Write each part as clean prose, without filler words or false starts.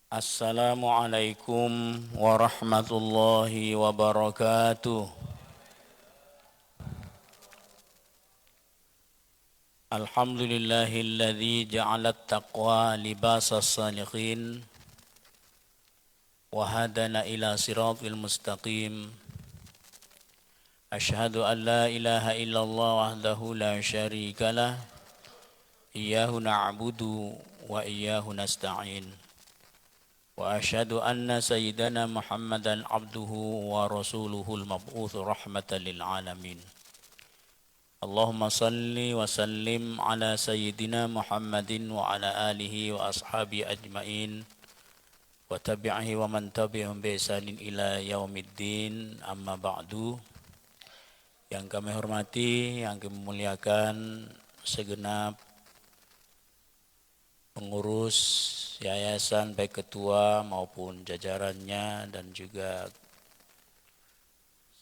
Assalamualaikum warahmatullahi wabarakatuh. Alhamdulillahilladzi ja'ala at-taqwa libasas salihin wa hadana ila siratil mustaqim. Asyhadu an la ilaha illallah wahdahu la syarikalah. Iyyahu na'budu wa iyyahu nasta'in. Wa asyhadu anna sayyidana Muhammadan abduhu wa rasuluhul mab'uts rahmatan lil alamin. Allahumma salli wa sallim ala sayyidina Muhammadin wa ala alihi wa ashabi ajmain wa tabi'ihi wa man tabi'ahum bi ihsanin ila yaumiddin, amma ba'du. Yang kami hormati, yang kami muliakan segenap pengurus yayasan, baik ketua maupun jajarannya, dan juga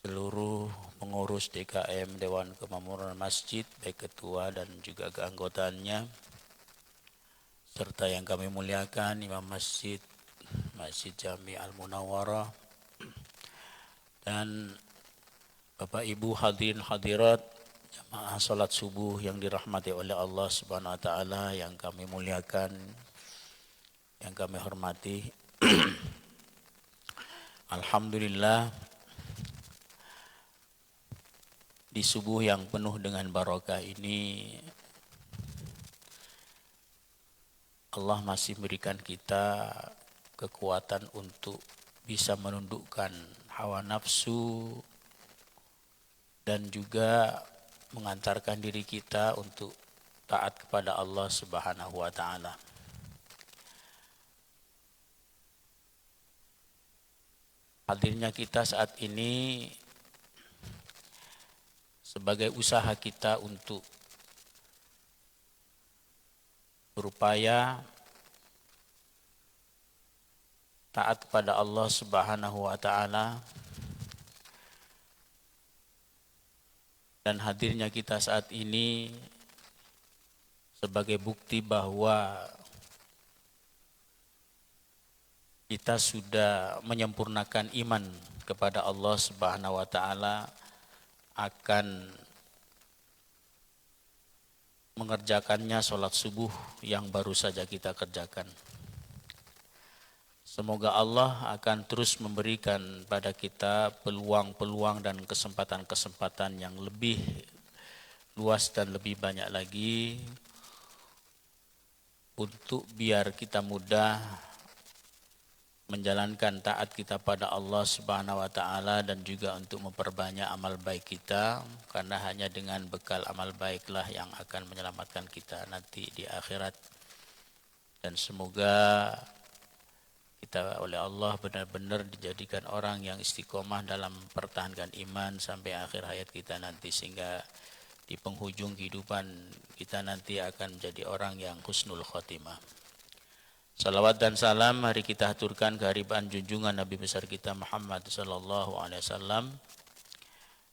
seluruh pengurus DKM Dewan Kemakmuran Masjid, baik ketua dan juga keanggotaannya, serta yang kami muliakan Imam Masjid Jami Al-Munawwarah, dan Bapak Ibu hadirin hadirat jamaah salat subuh yang dirahmati oleh Allah Subhanahu wa taala, yang kami muliakan, yang kami hormati. Alhamdulillah, di subuh yang penuh dengan barokah ini Allah masih memberikan kita kekuatan untuk bisa menundukkan hawa nafsu dan juga mengantarkan diri kita untuk taat kepada Allah Subhanahu wa taala. Hadirnya kita saat ini sebagai usaha kita untuk berupaya taat kepada Allah Subhanahu wa taala, dan hadirnya kita saat ini sebagai bukti bahwa kita sudah menyempurnakan iman kepada Allah Subhanahu wa taala akan mengerjakannya sholat subuh yang baru saja kita kerjakan. Semoga Allah akan terus memberikan pada kita peluang-peluang dan kesempatan-kesempatan yang lebih luas dan lebih banyak lagi untuk biar kita mudah menjalankan taat kita pada Allah Subhanahu wa taala, dan juga untuk memperbanyak amal baik kita, karena hanya dengan bekal amal baiklah yang akan menyelamatkan kita nanti di akhirat. Dan semoga kita oleh Allah benar-benar dijadikan orang yang istiqomah dalam mempertahankan iman sampai akhir hayat kita nanti, sehingga di penghujung kehidupan kita nanti akan menjadi orang yang husnul khotimah. Salawat dan salam mari kita haturkan kehadiran junjungan Nabi besar kita Muhammad sallallahu alaihi wasallam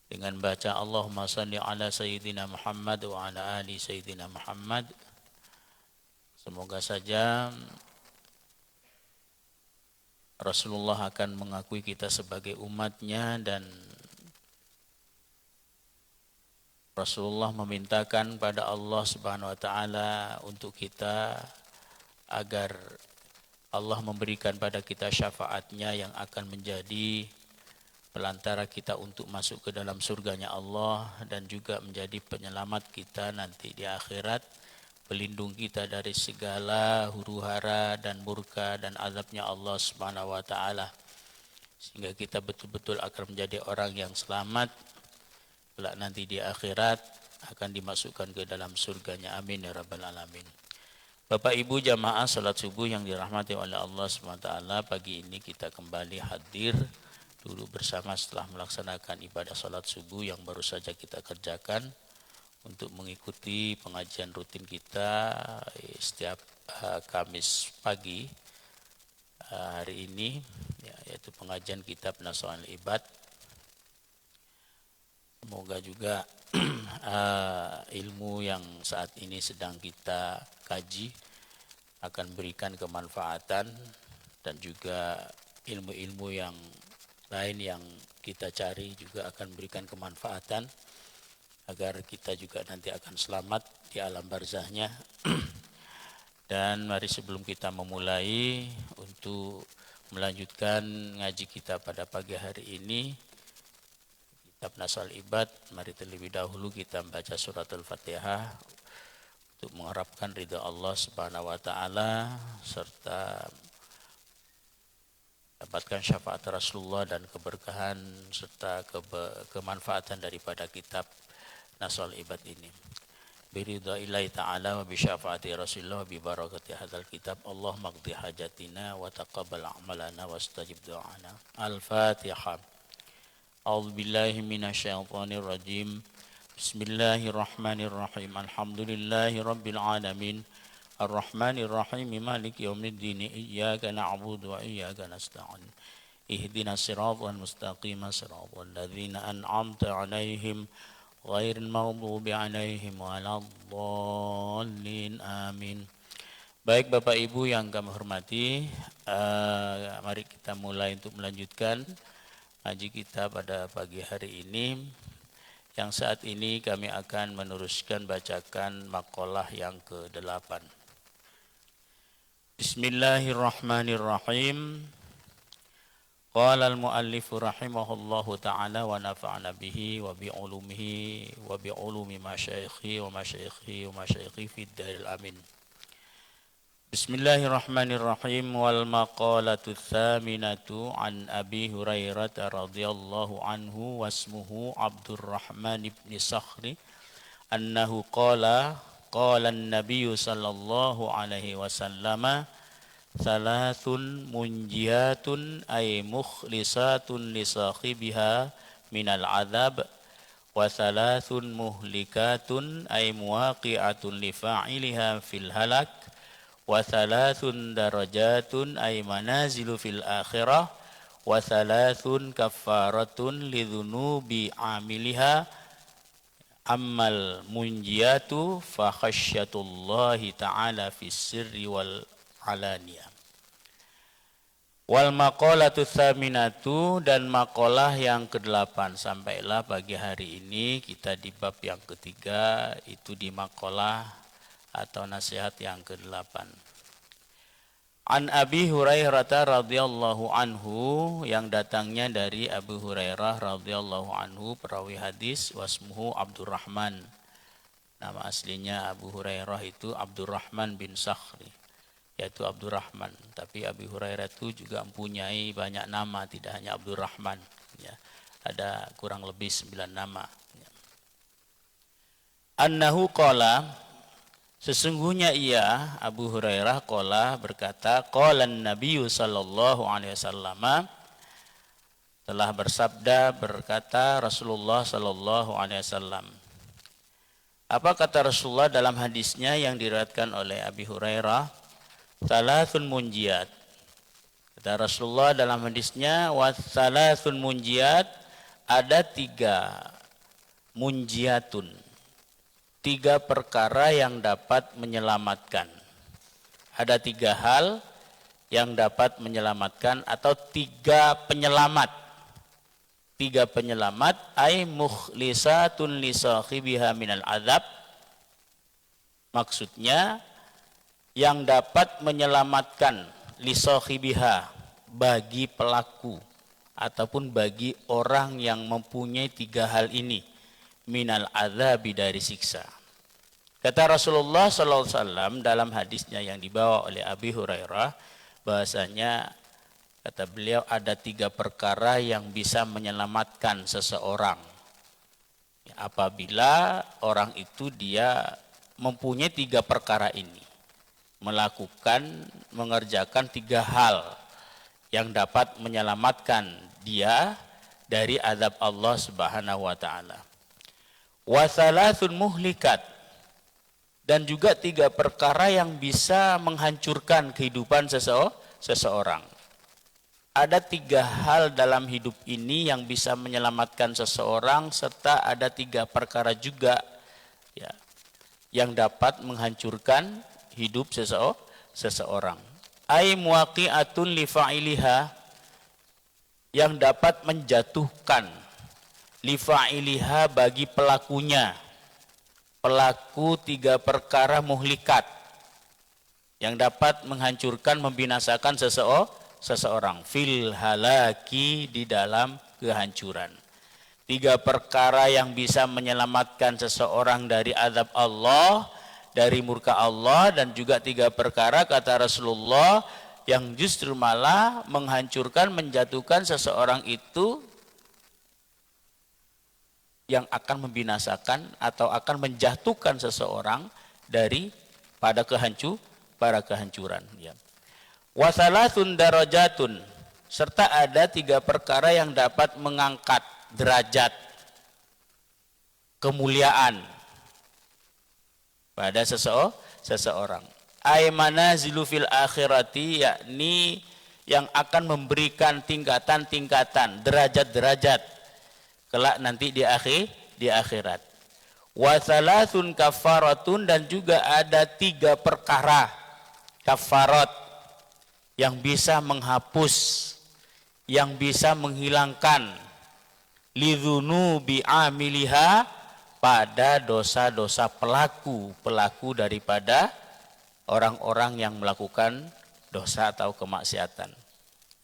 dengan baca Allahumma shalli ala sayyidina Muhammad wa ala ali sayyidina Muhammad. Semoga saja Rasulullah akan mengakui kita sebagai umatnya, dan Rasulullah memintakan pada Allah Subhanahu wa taala untuk kita agar Allah memberikan pada kita syafaatnya yang akan menjadi pelantara kita untuk masuk ke dalam surganya Allah, dan juga menjadi penyelamat kita nanti di akhirat, pelindung kita dari segala huru-hara dan murka dan azabnya Allah Subhanahu wa taala, sehingga kita betul-betul akan menjadi orang yang selamat kelak nanti di akhirat, akan dimasukkan ke dalam surganya. Amin ya rabbal alamin. Bapak Ibu jamaah salat subuh yang dirahmati oleh Allah SWT, pagi ini kita kembali hadir dulu bersama setelah melaksanakan ibadah salat subuh yang baru saja kita kerjakan, untuk mengikuti pengajian rutin kita setiap Kamis pagi hari ini, yaitu pengajian kitab Nasaihul Ibad. Semoga juga ilmu yang saat ini sedang kita kaji akan berikan kemanfaatan dan juga ilmu-ilmu yang lain yang kita cari juga akan memberikan kemanfaatan agar kita juga nanti akan selamat di alam barzahnya. Dan mari sebelum kita memulai untuk melanjutkan ngaji kita pada pagi hari ini, kitab Nasal Ibad, mari terlebih dahulu kita membaca surat Al-Fatihah untuk mengharapkan ridha Allah Subhanahu wa taala serta dapatkan syafaat Rasulullah dan keberkahan serta kemanfaatan daripada kitab Nasal Ibad ini. Biridha ilahi ta'ala wa bisyafaati Rasulullah wa bibarakati hadzal kitab. Allahumma qdi hajatina wa taqabbal a'malana wastajib du'ana. Al-Fatihah. A'udzu billahi minasyaitonir rajim. Bismillahirrahmanirrahim. Alhamdulillahi rabbil alamin. Ar-Rahmanir Rahim. Maliki yaumiddin. Iyyaka na'budu wa iyyaka nasta'in. Ihdinas siratal mustaqim. Siratal ladzina an'amta 'alaihim ghairil maghdubi 'alaihim waladdallin. Amin. Baik Bapak Ibu yang kami hormati, mari kita mulai untuk melanjutkan ngaji kita pada pagi hari ini. Yang saat ini kami akan meneruskan bacakan maqalah yang ke-8. Bismillahirrahmanirrahim. Qala al-muallif rahimahullahu ta'ala wa nafa'na bihi wa bi'ulumihi wa bi'ulumi masyayikhi wa masyayikhi wa masyayikhi fid daril amin. Bismillahirrahmanirrahim. Wal maqalatu tsaminatu an Abi Hurairah radhiyallahu anhu wasmuhu Abdurrahman ibn Sakhri annahu qala an-nabiy sallallahu alaihi wasallam Thalathun munjiyatun ay mukhlisatun li sahibiha minal adab wa thalathun muhlikatun ay muwaqi'atun li fa'iliha fil halak wa thalathun darajatun ay manazilu fil akhirah wa thalathun kaffaratun li dhunubi amiliha ammal munjiyatu fa khasyatullahi ta'ala fis sirri wal alaniya. Wal maqalatu tsaminatu, dan maqalah yang ke-8. Sampailah pagi hari ini kita di bab yang ketiga, itu di maqalah atau nasihat yang ke-8. An Abi Hurairah radhiyallahu anhu, yang datangnya dari Abu Hurairah radhiyallahu anhu, perawi hadis, wasmuhu Abdurrahman. Nama aslinya Abu Hurairah itu Abdurrahman bin Sakhri, yaitu Abdurrahman. Tapi Abi Hurairah itu juga mempunyai banyak nama, tidak hanya Abdurrahman, ya. Ada kurang lebih 9 nama, ya. Annahu qala, sesungguhnya ia Abu Hurairah qala berkata, qala an-nabiy sallallahu alaihi wasallam, telah bersabda, berkata Rasulullah sallallahu alaihi wasallam. Apa kata Rasulullah dalam hadisnya yang diriwayatkan oleh Abi Hurairah? Thalathun munjiyat. Kata Rasulullah dalam hadisnya, wa thalathun munjiyat, ada 3 munjiyatun, 3 perkara yang dapat menyelamatkan. Ada 3 hal yang dapat menyelamatkan atau 3 penyelamat. 3 penyelamat ay mukhlisatun li sahibiha minal azab. Maksudnya yang dapat menyelamatkan li sahibiha, bagi pelaku ataupun bagi orang yang mempunyai 3 hal ini, minal azabi, dari siksa. Kata Rasulullah SAW dalam hadisnya yang dibawa oleh Abi Hurairah, bahasanya kata beliau ada 3 perkara yang bisa menyelamatkan seseorang apabila orang itu dia mempunyai 3 perkara ini, mengerjakan 3 hal yang dapat menyelamatkan dia dari azab Allah Subhanahu wa taala. Wa thalathun muhlikat, dan juga 3 perkara yang bisa menghancurkan kehidupan seseorang. Ada 3 hal dalam hidup ini yang bisa menyelamatkan seseorang, serta ada 3 perkara juga, yang dapat menghancurkan hidup seseorang. ay muwaqi'atun li fa'iliha, yang dapat menjatuhkan, li fa'iliha bagi pelakunya, pelaku 3 perkara muhlikat yang dapat menghancurkan, membinasakan seseorang, fil halaki, di dalam kehancuran. 3 perkara yang bisa menyelamatkan seseorang dari azab Allah, dari murka Allah, dan juga 3 perkara kata Rasulullah yang justru malah menghancurkan, menjatuhkan seseorang itu, yang akan membinasakan atau akan menjatuhkan seseorang dari pada kehancuran. Ya. Wa thalathun darajatun, serta ada 3 perkara yang dapat mengangkat derajat kemuliaan pada seseorang. Ay manazilu fil akhirati, yakni yang akan memberikan tingkatan-tingkatan, derajat-derajat kelak nanti di akhirat. Wa thalathun kafaratun, dan juga ada 3 perkara kafarat yang bisa menghapus, yang bisa menghilangkan lidzunubi amiliha, pada dosa-dosa pelaku daripada orang-orang yang melakukan dosa atau kemaksiatan.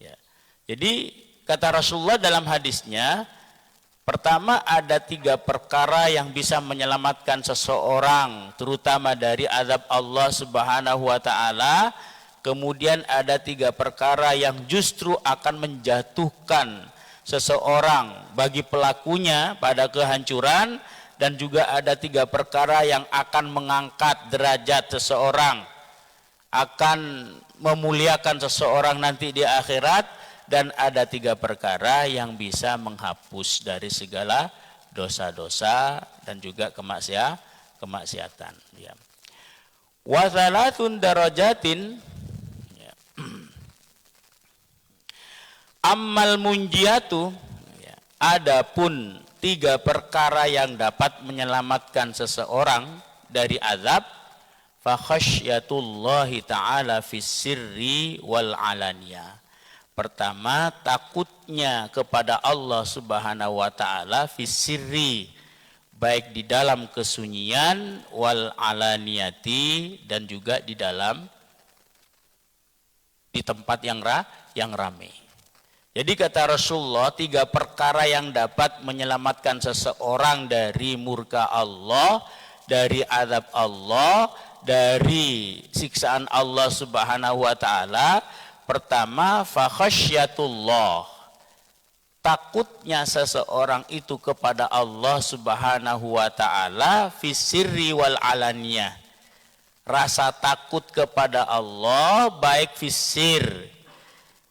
Ya. Jadi kata Rasulullah dalam hadisnya, pertama ada 3 perkara yang bisa menyelamatkan seseorang terutama dari azab Allah Subhanahu wa taala. Kemudian ada 3 perkara yang justru akan menjatuhkan seseorang bagi pelakunya pada kehancuran, dan juga ada 3 perkara yang akan mengangkat derajat seseorang, akan memuliakan seseorang nanti di akhirat, dan ada 3 perkara yang bisa menghapus dari segala dosa-dosa dan juga kemaksiatan. Ya. Wa thalathun darajatin, ya. Ammal munjiatu, ya. Adapun 3 perkara yang dapat menyelamatkan seseorang dari azab, fa khasyatullahi ta'ala fis sirri wal alaniyah. Pertama, takutnya kepada Allah Subhanahu wa taala fis sirri, baik di dalam kesunyian, wal alaniyati, dan juga di tempat yang ramai. Jadi kata Rasulullah, 3 perkara yang dapat menyelamatkan seseorang dari murka Allah, dari azab Allah, dari siksaan Allah Subhanahu wa taala. Pertama, fa khasyatullah, takutnya seseorang itu kepada Allah Subhanahu wa taala fis sirri wal alaniyah. Rasa takut kepada Allah baik fis sir,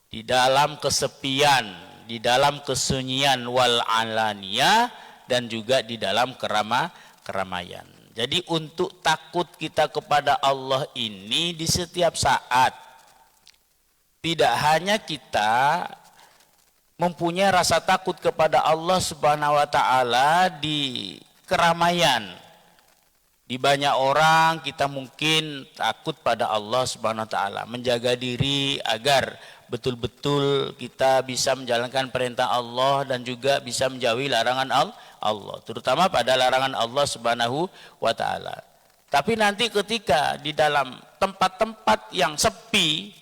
di dalam kesepian, di dalam kesunyian, wal alaniyah, dan juga di dalam keramaian. Jadi untuk takut kita kepada Allah ini di setiap saat. Tidak hanya kita mempunyai rasa takut kepada Allah Subhanahu wa taala di keramaian. Di banyak orang kita mungkin takut pada Allah Subhanahu wa taala, menjaga diri agar betul-betul kita bisa menjalankan perintah Allah dan juga bisa menjauhi larangan Allah, terutama pada larangan Allah Subhanahu wa taala. Tapi nanti ketika di dalam tempat-tempat yang sepi,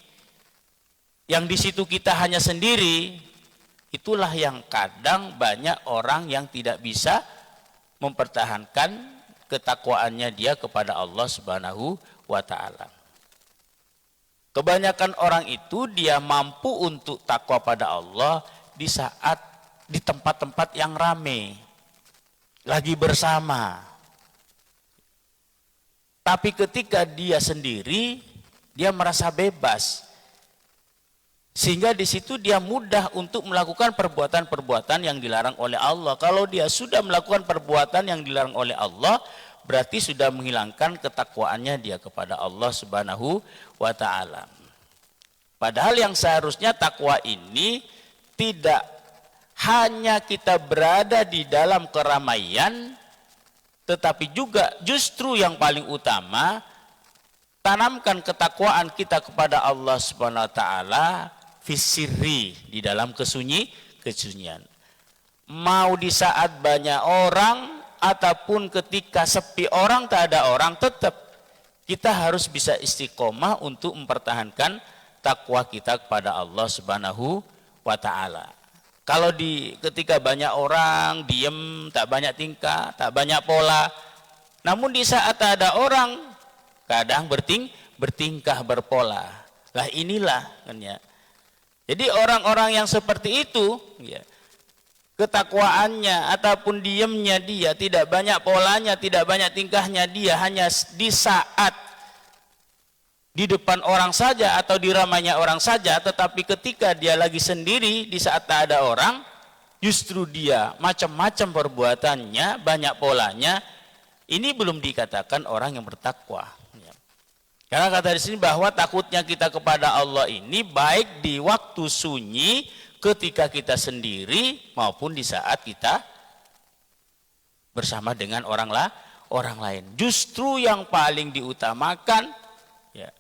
yang di situ kita hanya sendiri, itulah yang kadang banyak orang yang tidak bisa mempertahankan ketakwaannya dia kepada Allah Subhanahu wa taala. Kebanyakan orang itu dia mampu untuk takwa pada Allah di saat di tempat-tempat yang ramai, lagi bersama. Tapi ketika dia sendiri, dia merasa bebas. Sehingga di situ dia mudah untuk melakukan perbuatan-perbuatan yang dilarang oleh Allah. Kalau dia sudah melakukan perbuatan yang dilarang oleh Allah, berarti sudah menghilangkan ketakwaannya dia kepada Allah Subhanahu wa taala. Padahal yang seharusnya takwa ini tidak hanya kita berada di dalam keramaian, tetapi juga justru yang paling utama tanamkan ketakwaan kita kepada Allah Subhanahu wa taala fisirri, di dalam kesunyian. Mau di saat banyak orang ataupun ketika sepi orang, tak ada orang, tetap kita harus bisa istiqomah untuk mempertahankan takwa kita kepada Allah Subhanahu wa taala. Kalau ketika banyak orang diem, tak banyak tingkah, tak banyak pola. Namun di saat tak ada orang, kadang bertingkah berpola. Lah inilah kan ya. Jadi orang-orang yang seperti itu ya, ketakwaannya ataupun diamnya dia, tidak banyak polanya, tidak banyak tingkahnya dia, hanya di saat di depan orang saja atau di ramainya orang saja, tetapi ketika dia lagi sendiri di saat tak ada orang, justru dia macam-macam perbuatannya, banyak polanya. Ini belum dikatakan orang yang bertakwa. Karena kata di sini bahwa takutnya kita kepada Allah ini baik di waktu sunyi, ketika kita sendiri, maupun di saat kita bersama dengan orang lain. Justru yang paling diutamakan ya,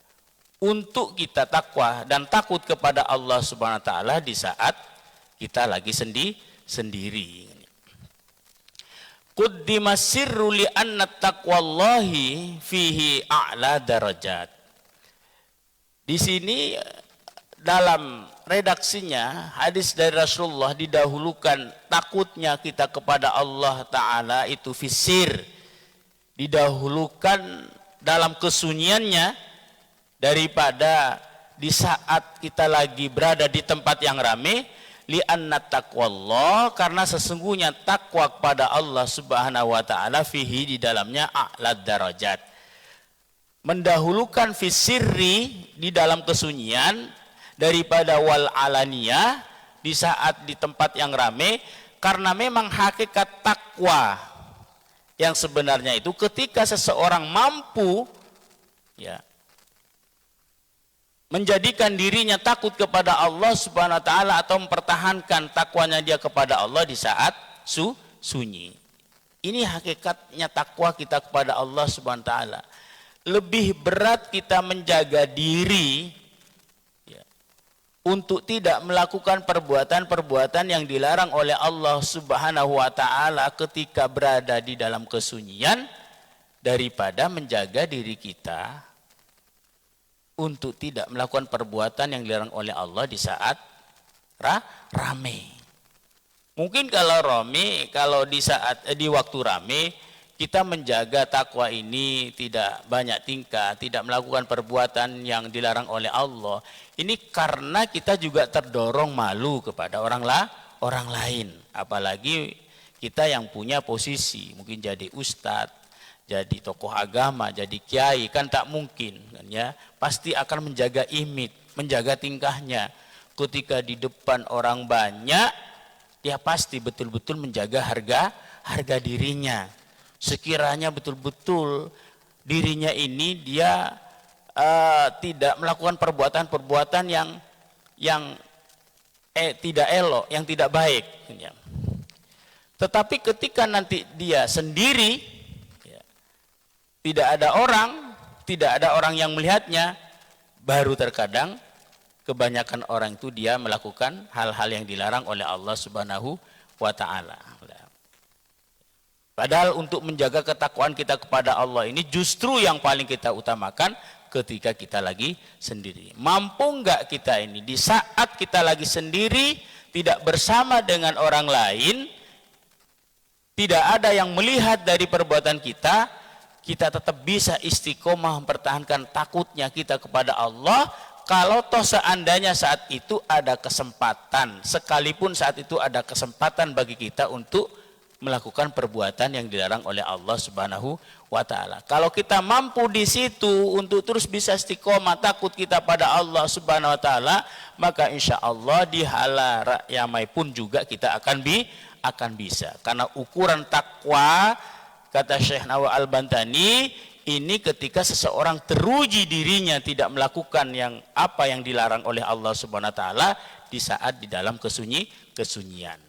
untuk kita takwa dan takut kepada Allah Subhanahu wa taala di saat kita lagi sendiri. Quddimas sirru li anna taqwallahi fihi a'la darajat. Di sini dalam redaksinya hadis dari Rasulullah didahulukan takutnya kita kepada Allah Ta'ala itu fisir, didahulukan dalam kesunyiannya daripada di saat kita lagi berada di tempat yang ramai. Li'anna taqwallah, karena sesungguhnya takwa kepada Allah Subhanahu wa taala fihi, di dalamnya a'lad darajat, mendahulukan fisirri, di dalam kesunyian, daripada wal alaniyah, di saat di tempat yang ramai. Karena memang hakikat takwa yang sebenarnya itu ketika seseorang mampu ya menjadikan dirinya takut kepada Allah Subhanahu wa taala atau mempertahankan takwanya dia kepada Allah di saat sunyi. Ini hakikatnya takwa kita kepada Allah Subhanahu wa taala. Lebih berat kita menjaga diri ya, untuk tidak melakukan perbuatan-perbuatan yang dilarang oleh Allah Subhanahu wa taala ketika berada di dalam kesunyian, daripada menjaga diri kita untuk tidak melakukan perbuatan yang dilarang oleh Allah di saat rame. Mungkin kalau rame, kalau di waktu rame kita menjaga takwa ini, tidak banyak tingkah, tidak melakukan perbuatan yang dilarang oleh Allah. Ini karena kita juga terdorong malu kepada orang lain. Apalagi kita yang punya posisi, mungkin jadi ustadz, jadi tokoh agama, jadi kiai, kan tak mungkin kan ya, pasti akan menjaga image, menjaga tingkahnya. Ketika di depan orang banyak, dia pasti betul-betul menjaga harga dirinya. Sekiranya betul-betul dirinya ini dia tidak melakukan perbuatan-perbuatan yang tidak elok, yang tidak baik kan ya. Tetapi ketika nanti dia sendiri, tidak ada orang yang melihatnya, baru terkadang kebanyakan orang itu dia melakukan hal-hal yang dilarang oleh Allah Subhanahu wa taala. Padahal untuk menjaga ketakwaan kita kepada Allah ini justru yang paling kita utamakan ketika kita lagi sendiri. Mampu enggak kita ini di saat kita lagi sendiri, tidak bersama dengan orang lain, tidak ada yang melihat dari perbuatan kita, kita tetap bisa istiqomah mempertahankan takutnya kita kepada Allah. Kalau toh seandainya saat itu ada kesempatan, sekalipun saat itu ada kesempatan bagi kita untuk melakukan perbuatan yang dilarang oleh Allah Subhanahu wa taala. Kalau kita mampu di situ untuk terus bisa istiqomah takut kita pada Allah Subhanahu wa taala, maka insya Allah di hala ramai pun juga kita akan bisa. Karena ukuran takwa, kata Syekh Nawawi Al-Bantani, ini ketika seseorang teruji dirinya tidak melakukan yang dilarang oleh Allah Subhanahu wa taala di saat di dalam kesunyian.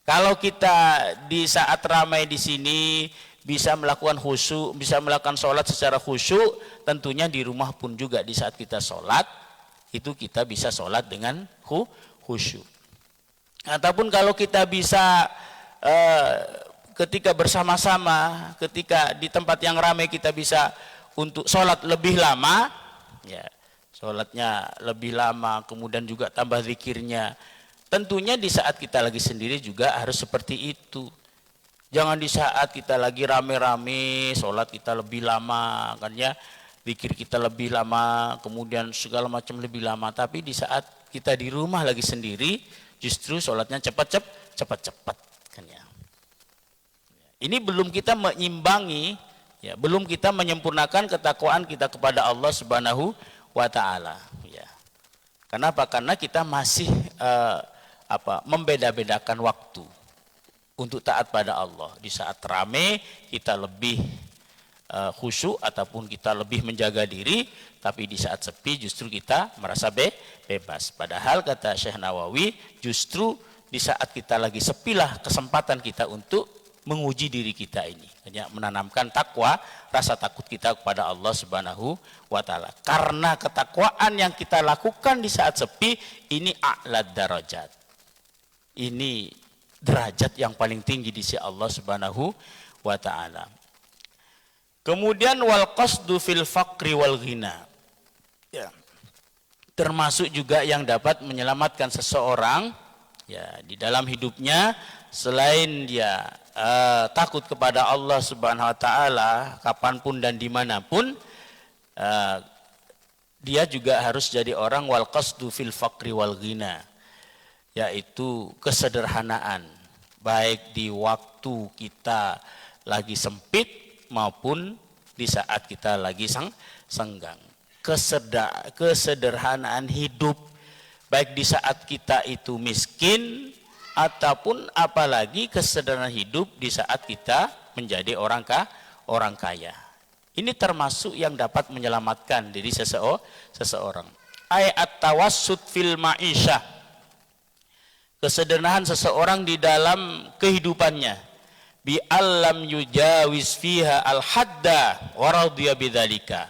Kalau kita di saat ramai di sini bisa melakukan khusyuk, bisa melakukan sholat secara khusyuk, tentunya di rumah pun juga di saat kita sholat, itu kita bisa sholat dengan khusyuk. Ataupun kalau kita bisa ketika bersama-sama, ketika di tempat yang ramai kita bisa untuk sholat lebih lama, ya sholatnya lebih lama, kemudian juga tambah zikirnya. Tentunya di saat kita lagi sendiri juga harus seperti itu. Jangan di saat kita lagi rame-rame, sholat kita lebih lama, kan ya, zikir kita lebih lama, kemudian segala macam lebih lama. Tapi di saat kita di rumah lagi sendiri, justru sholatnya cepat-cepat, kan ya. Ini belum kita menyimbangi, ya, belum kita menyempurnakan ketakwaan kita kepada Allah Subhanahu wa Ta'ala. Ya. Kenapa? Karena kita masih membeda-bedakan waktu untuk taat pada Allah. Di saat rame kita lebih khusyuk ataupun kita lebih menjaga diri, tapi di saat sepi justru kita merasa bebas. Padahal kata Syekh Nawawi, justru di saat kita lagi sepilah kesempatan kita untuk menguji diri kita ini, menanamkan takwa, rasa takut kita kepada Allah Subhanahu wa Ta'ala. Karena ketakwaan yang kita lakukan di saat sepi ini a'lad darajat. Ini derajat yang paling tinggi di sisi Allah Subhanahu wa Ta'ala. Kemudian wal qasdu fil faqri wal ghina. Ya. Termasuk juga yang dapat menyelamatkan seseorang, ya, di dalam hidupnya, selain dia takut kepada Allah Subhanahu wa Ta'ala kapanpun dan dimanapun, dia juga harus jadi orang wal qasdu fil faqri wal ghina, yaitu kesederhanaan, baik di waktu kita lagi sempit maupun di saat kita lagi senggang. Kesederhanaan hidup, baik di saat kita itu miskin ataupun apalagi kesederhanaan hidup di saat kita menjadi orang kaya. Ini termasuk yang dapat menyelamatkan diri seseorang. Ayat tawassut fil ma'isyah, kesederhanaan seseorang di dalam kehidupannya, bi allam yujawiz fiha al hadda wa radiya bidzalika,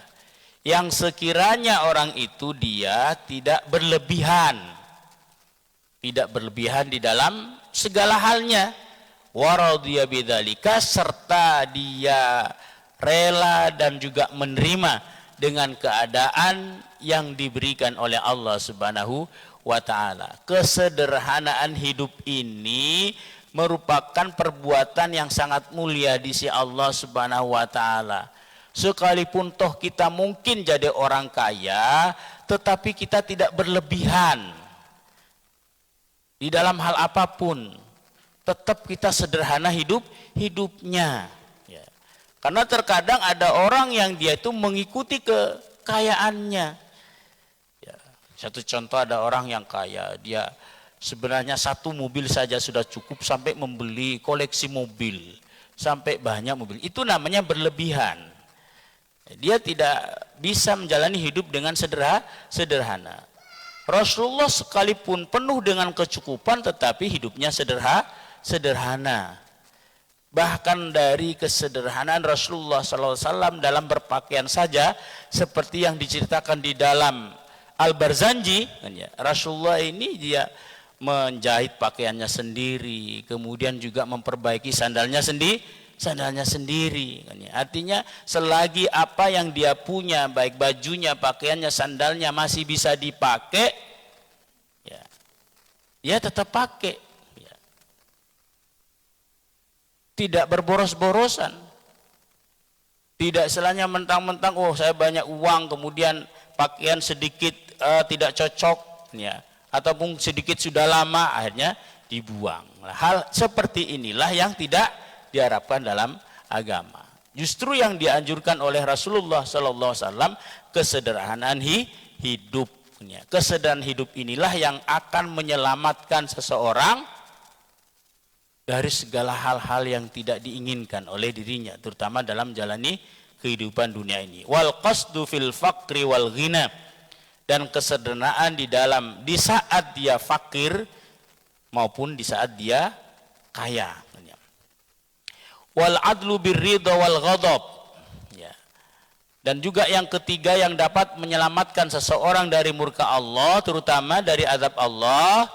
yang sekiranya orang itu dia tidak berlebihan di dalam segala halnya, wa radiya bidzalika, serta dia rela dan juga menerima dengan keadaan yang diberikan oleh Allah Subhanahu wa Ta'ala. Kesederhanaan hidup ini merupakan perbuatan yang sangat mulia di sisi Allah Subhanahu wa Ta'ala. Sekalipun toh kita mungkin jadi orang kaya, tetapi kita tidak berlebihan di dalam hal apapun, tetap kita sederhana hidupnya. Ya. Karena terkadang ada orang yang dia itu mengikuti kekayaannya. Ya. Satu contoh, ada orang yang kaya, dia sebenarnya satu mobil saja sudah cukup, sampai membeli koleksi mobil, sampai banyak mobil. Itu namanya berlebihan. Dia tidak bisa menjalani hidup dengan sederhana. Rasulullah sekalipun penuh dengan kecukupan, tetapi hidupnya sederhana. Bahkan dari kesederhanaan Rasulullah SAW dalam berpakaian saja, seperti yang diceritakan di dalam Al-Barzanji, Rasulullah ini dia menjahit pakaiannya sendiri, kemudian juga memperbaiki sandalnya sendiri. Artinya selagi apa yang dia punya, baik bajunya, pakaiannya, sandalnya masih bisa dipakai, ya, dia tetap pakai, ya. Tidak berboros-borosan, tidak istilahnya mentang-mentang oh saya banyak uang kemudian pakaian sedikit tidak cocok, ya, ataupun sedikit sudah lama akhirnya dibuang. Hal seperti inilah yang tidak diharapkan dalam agama. Justru yang dianjurkan oleh Rasulullah SAW kesederhanaan hidup. Kesederhanaan hidup inilah yang akan menyelamatkan seseorang dari segala hal-hal yang tidak diinginkan oleh dirinya, terutama dalam jalani kehidupan dunia ini. Wal qasdu fil faqri wal ghina, dan kesederhanaan di saat dia fakir maupun di saat dia kaya. wal adlu birridha wal ghadab. Ya. Dan juga yang ketiga yang dapat menyelamatkan seseorang dari murka Allah, terutama dari azab Allah,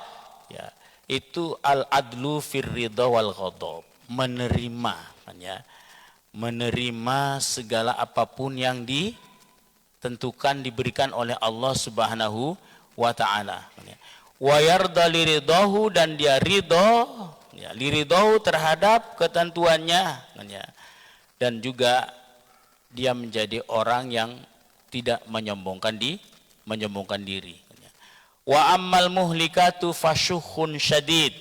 ya, itu al adlu firridha wal ghadab, menerima, ya, menerima segala apapun yang ditentukan diberikan oleh Allah Subhanahu wa taala. Wa yarda liridahu, dan dia ridho, ya, liridahu terhadap ketentuannya, ya. Dan juga dia menjadi orang yang tidak menyombongkan diri. Wa ammal muhlikatu fasyuhun syadid,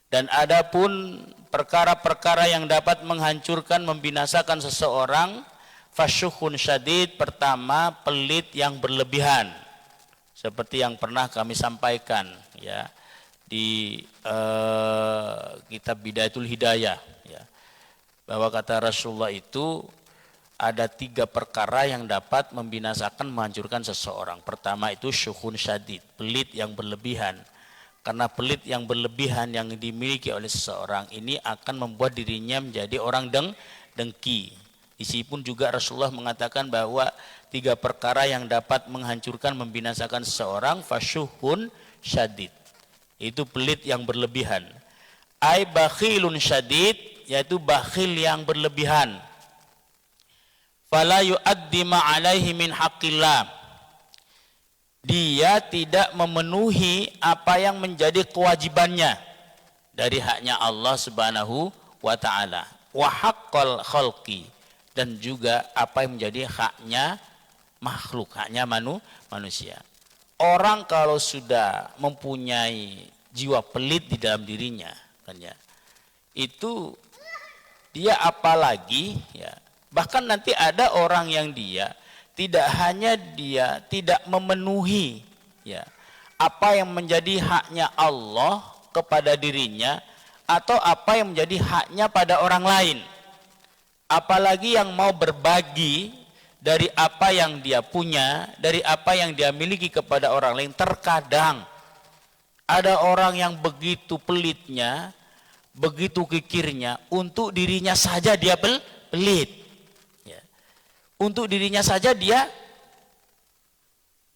dan adapun perkara-perkara yang dapat menghancurkan, membinasakan seseorang, fasyuhun syadid, pertama pelit yang berlebihan, seperti yang pernah kami sampaikan, ya, di kitab Bidayatul Hidayah, ya, bahwa kata Rasulullah itu ada 3 perkara yang dapat membinasakan, menghancurkan seseorang. Pertama itu syuhun syadid, pelit yang berlebihan. Karena pelit yang berlebihan yang dimiliki oleh seseorang ini akan membuat dirinya menjadi orang dengki. Di sini pun juga Rasulullah mengatakan bahwa 3 perkara yang dapat menghancurkan, membinasakan seseorang, fasyuhun syadid, itu pelit yang berlebihan. Ai bakhilun syadid, yaitu bakhil yang berlebihan. Fala yu'addi ma alaihi min haqqillah, dia tidak memenuhi apa yang menjadi kewajibannya dari haknya Allah Subhanahu wa taala, wa haqqal khalqi, dan juga apa yang menjadi haknya makhluk, haknya manusia. Orang kalau sudah mempunyai jiwa pelit di dalam dirinya, kan, ya, itu dia apalagi, ya, bahkan nanti ada orang yang dia tidak hanya dia tidak memenuhi, ya, apa yang menjadi haknya Allah kepada dirinya, atau apa yang menjadi haknya pada orang lain, apalagi yang mau berbagi dari apa yang dia punya, dari apa yang dia miliki kepada orang lain. Terkadang ada orang yang begitu pelitnya, begitu kikirnya, untuk dirinya saja dia pelit. Untuk dirinya saja dia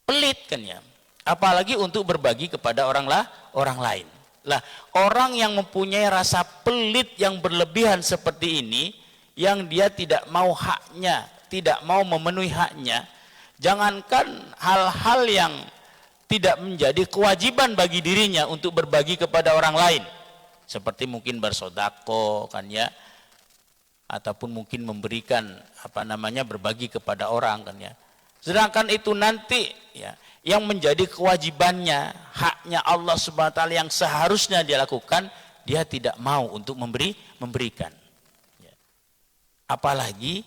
pelit, kan, ya, apalagi untuk berbagi kepada orang lain. Lah, orang yang mempunyai rasa pelit yang berlebihan seperti ini, yang dia tidak mau haknya, tidak mau memenuhi haknya, jangankan hal-hal yang tidak menjadi kewajiban bagi dirinya untuk berbagi kepada orang lain, seperti mungkin bersedekah, kan, ya, ataupun mungkin memberikan berbagi kepada orang, kan, ya. Sedangkan itu nanti, ya, yang menjadi kewajibannya, haknya Allah Subhanahu wa taala yang seharusnya dia lakukan, dia tidak mau untuk memberikan. Ya. Apalagi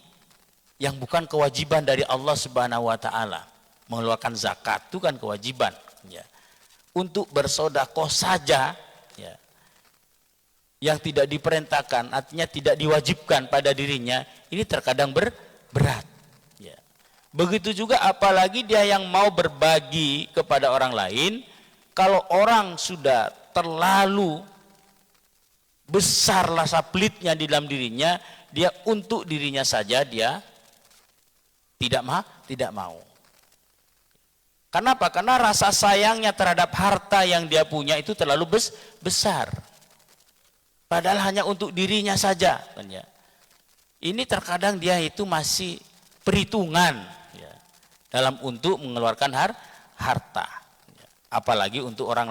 yang bukan kewajiban dari Allah Subhanahu wa taala. Mengeluarkan zakat itu kan kewajiban, ya. Untuk bersedekah saja, ya, yang tidak diperintahkan, artinya tidak diwajibkan pada dirinya, ini terkadang berat, ya. Begitu juga apalagi dia yang mau berbagi kepada orang lain, kalau orang sudah terlalu besar rasa pelitnya di dalam dirinya, dia untuk dirinya saja dia tidak mau. Kenapa? Karena rasa sayangnya terhadap harta yang dia punya itu terlalu besar. Padahal hanya untuk dirinya saja, kan, ya. Ini terkadang dia itu masih perhitungan, ya, dalam untuk mengeluarkan harta, ya, apalagi untuk orang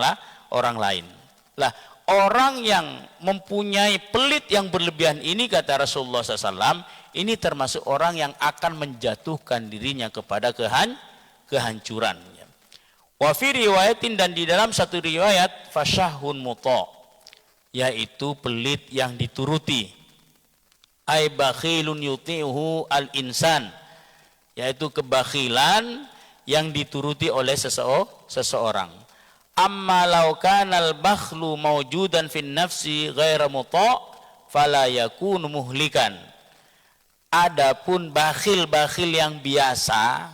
lain. Lah, orang yang mempunyai pelit yang berlebihan ini, kata Rasulullah SAW, ini termasuk orang yang akan menjatuhkan dirinya kepada kehancuran. Ya. Wa fi riwayatin, dan di dalam satu riwayat, fasyahun muta', yaitu pelit yang dituruti. Ai bakhilun yuti'uhu al-insan, yaitu kebakhilan yang dituruti oleh seseorang. Amma law kana al-bakhlu mawjudan fin nafsi ghaira muta' fala yakunu muhlikan. Adapun bakhil-bakhil yang biasa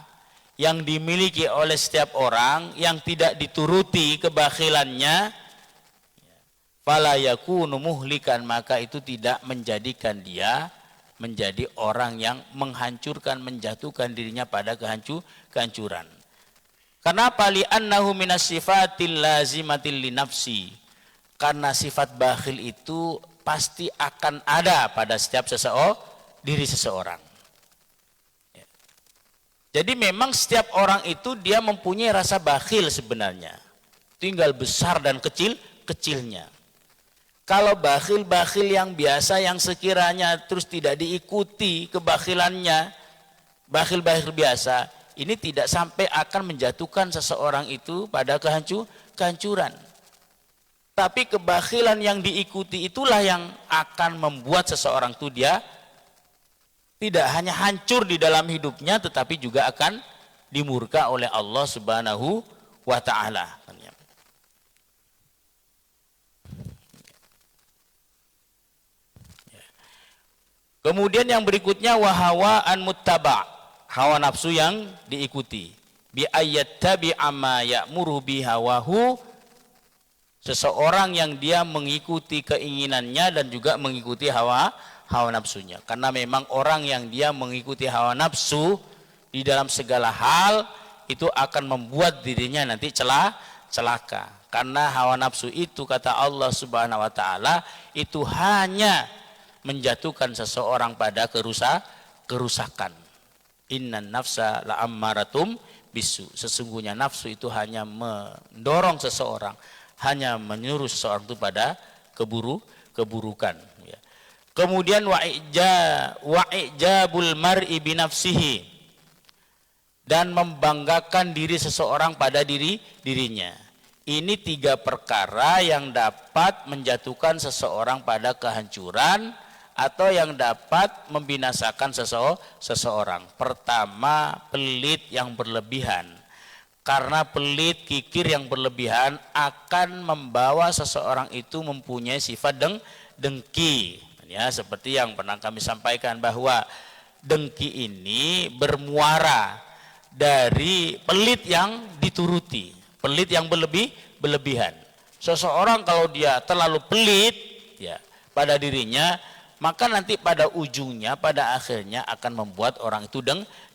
yang dimiliki oleh setiap orang yang tidak dituruti kebakhilannya, fala yakunu muhlikan, maka itu tidak menjadikan dia menjadi orang yang menghancurkan, menjatuhkan dirinya pada kehancuran. Kenapa? Li'annahu minas sifatil lazimatil li nafsi. Karena sifat bakhil itu pasti akan ada pada setiap diri seseorang. Jadi memang setiap orang itu dia mempunyai rasa bakhil sebenarnya. Tinggal besar dan kecilnya. Kalau bakhil-bakhil yang biasa yang sekiranya terus tidak diikuti kebakhilannya, bakhil-bakhil biasa, ini tidak sampai akan menjatuhkan seseorang itu pada kehancuran. Tapi kebakhilan yang diikuti itulah yang akan membuat seseorang itu dia tidak hanya hancur di dalam hidupnya, tetapi juga akan dimurka oleh Allah Subhanahu wa Ta'ala. Kemudian yang berikutnya wahawaan muttaba', hawa nafsu yang diikuti. Bi ayyattabi'a ma ya'muru bi hawahu, seseorang yang dia mengikuti keinginannya dan juga mengikuti hawa nafsunya. Karena memang orang yang dia mengikuti hawa nafsu di dalam segala hal itu akan membuat dirinya nanti celaka. Karena hawa nafsu itu kata Allah Subhanahu wa Ta'ala itu hanya menjatuhkan seseorang pada kerusakan. Innan nafsa la'ammaratum bisu. Sesungguhnya nafsu itu hanya mendorong seseorang, hanya menyuruh seseorang itu pada keburukan. Ya. Kemudian wa'ijabul mar'i binafsihi, dan membanggakan diri seseorang pada dirinya. Ini 3 perkara yang dapat menjatuhkan seseorang pada kehancuran atau yang dapat membinasakan seseorang. Pertama, pelit yang berlebihan. Karena pelit, kikir yang berlebihan akan membawa seseorang itu mempunyai sifat dengki. Ya, seperti yang pernah kami sampaikan bahwa dengki ini bermuara dari pelit yang dituruti, pelit yang berlebihan. Seseorang kalau dia terlalu pelit ya pada dirinya, maka nanti pada ujungnya, pada akhirnya akan membuat orang itu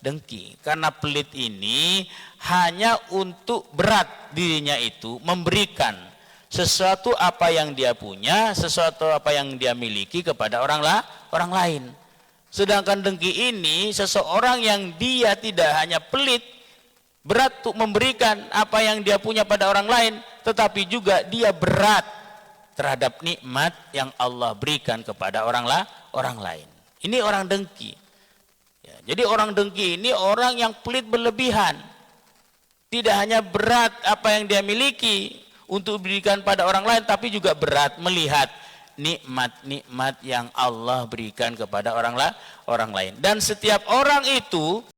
dengki. Karena pelit ini hanya untuk berat dirinya itu memberikan sesuatu apa yang dia punya, sesuatu apa yang dia miliki kepada orang lain. Sedangkan dengki ini seseorang yang dia tidak hanya pelit, berat untuk memberikan apa yang dia punya pada orang lain, tetapi juga dia berat terhadap nikmat yang Allah berikan kepada orang lain. Ini orang dengki. Ya, jadi orang dengki ini orang yang pelit berlebihan. Tidak hanya berat apa yang dia miliki untuk diberikan pada orang lain, tapi juga berat melihat nikmat-nikmat yang Allah berikan kepada orang lain. Dan setiap orang itu